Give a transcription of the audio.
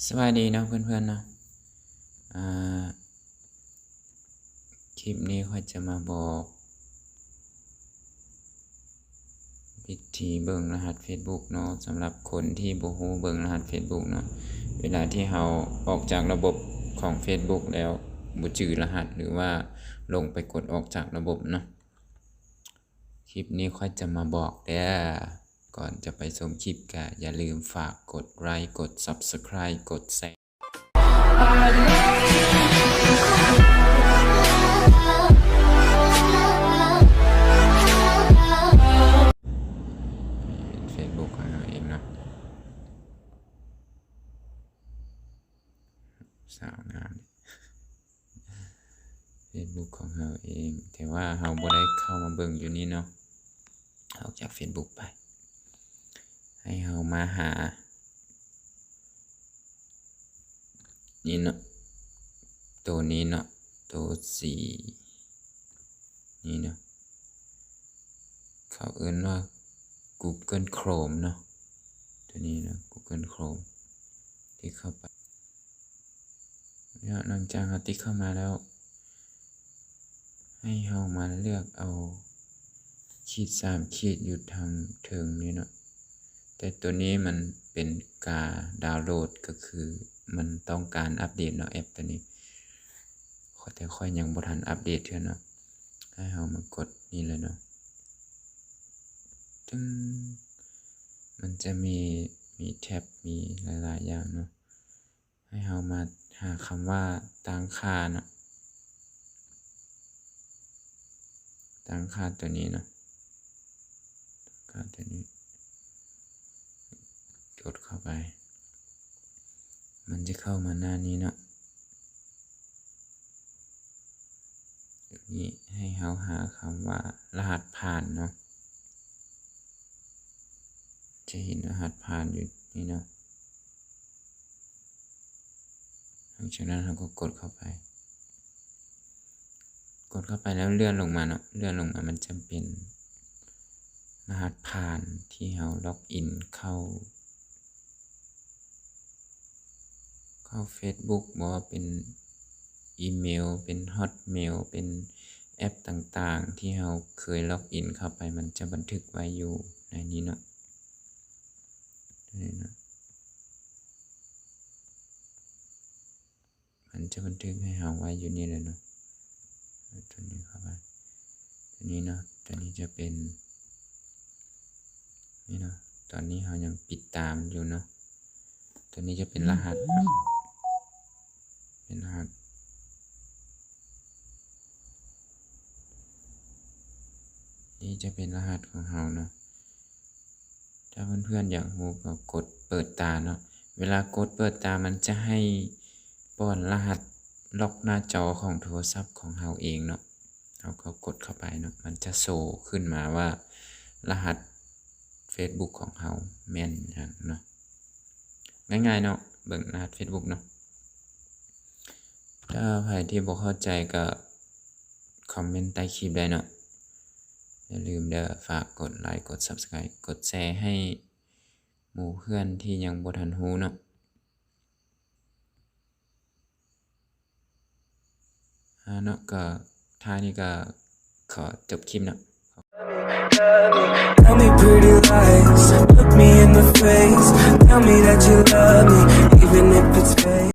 สวัสดีเนาะเพื่อนๆเนาะคลิปนี้ค่อยจะมาบอกวิธีเบิ่งรหัส Facebook เนาะสำหรับคนที่บ่ฮู้เบิ่งรหัส Facebook เนาะเวลาที่เราออกจากระบบของ Facebook แล้วบ่จื้อรหัสหรือว่าลงไปกดออกจากระบบเนาะคลิปนี้ค่อยจะมาบอกเด้อก่อนจะไปชมคลิปก็อย่าลืมฝากกดไลค์กด Subscribe กดแชร์เฟซบุ๊กของเราเองเนาะสาวงามเฟซบุ๊กของเราเองแต่ว่าเราบ่ได้เข้ามาเบิ่งอยู่นี่เนาะออกจากเฟซบุ๊กไปให้เรามาหานี่เนาะตัวนี้เนาะตัวสีนี่เนาะเขาเอิ้นว่า Google Chrome เนาะตัวนี้นะ Google Chrome ที่เข้าไปหลังจากเราติ๊กเข้ามาแล้วให้เรามาเลือกเอาขีด3ขีดอยู่ทางเทิงนี้เนาะแต่ตัวนี้มันเป็นการดาวน์โหลดก็คือมันต้องการอัปเดตเนาะแอปตัวนี้แต่ค่อยยังบ่ทันอัปเดตเท่าเนาะให้เรามากดนี่เลยเนาะตึ้งมันจะมีแท็บมีหลายๆอย่างเนาะให้เรามาหาคำว่าตั้งค่าเนาะตั้งค่าตัวนี้เนาะตั้งค่าตัวนี้กดเข้าไปมันจะเข้ามาหน้านี้เนาะนี่ให้เราหาคำว่ารหัสผ่านเนาะจะเห็นรหัสผ่านอยู่นี่เนาะหลังจากนั้นเราก็กดเข้าไปแล้วเลื่อนลงมาเนาะเลื่อนลงมามันจะเป็นรหัสผ่านที่เราล็อกอินเข้า Facebook บอกว่าเป็นอีเมลเป็นฮอตเมลเป็นแอปต่างๆที่เราเคยล็อกอินเข้าไปมันจะบันทึกไว้อยู่ในนี้เนาะมันจะบันทึกให้เราไว้อยู่นี่เลยเนาะตัวนี้เข้าไปตัวนี้เนาะตัวนี้จะเป็นนี่เนาะตอนนี้เรายังปิดตามอยู่เนาะตัวนี้จะเป็นรหัสเป็นรหัสนี่จะเป็นรหัสของเราเนาะถ้าเพื่อนๆอยากรู้ก็กดเปิดตาเนาะเวลากดเปิดตามันจะให้ป้อนรหัสล็อกหน้าจอของโทรศัพท์ของเราเองเนาะเราก็กดเข้าไปเนาะมันจะโชว์ขึ้นมาว่ารหัส Facebook ของเราแม่นเนาะง่ายๆเนาะเบิ่งรหัส Facebook เนาะถ้าใครที่บ่เข้าใจก็คอมเมนต์ใต้คลิปได้เนาะอย่าลืมฝากกดไลค์กด Subscribe กดแชร์ให้หมู่เพื่อนที่ยังบ่ทันรู้เนาะเนาะก็ท้ายนี้ก็ขอจบคลิปเนาะ Tell me pretty lies, look me in the face. Tell me that you love me.